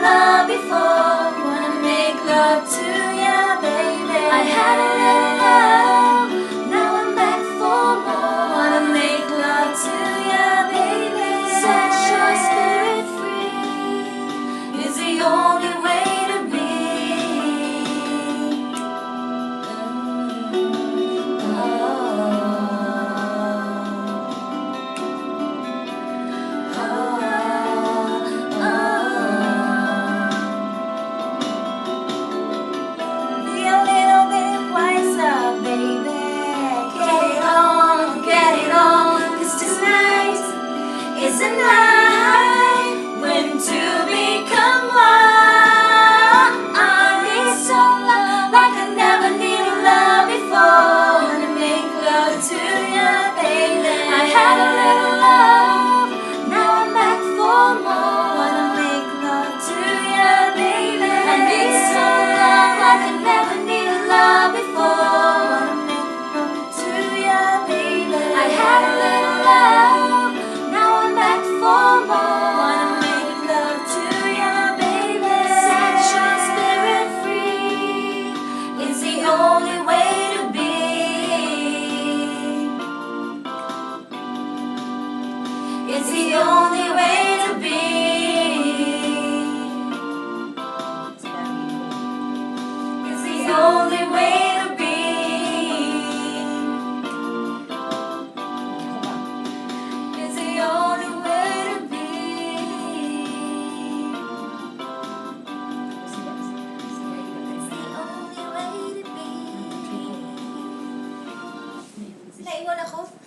love before. Wanna make love to ya, baby. I had a little love, now I'm back for more. Wanna make love to ya, baby. Set your spirit free is the only way to be. It's a night when two become one. I need some love like I never needed love before. Wanna make love to ya, baby. I had a little love, now I'm back for more. Wanna make love to ya, baby. I need some love like I never needed love before. Wanna make love to ya, baby. I had a little love, now I'm back for more. Wanna make love to ya, baby. Set your spirit free. It's the only way to be. It's the only way to be. It's the only way to be. It's the only way to be. It's the only way to be. Naiwan ako.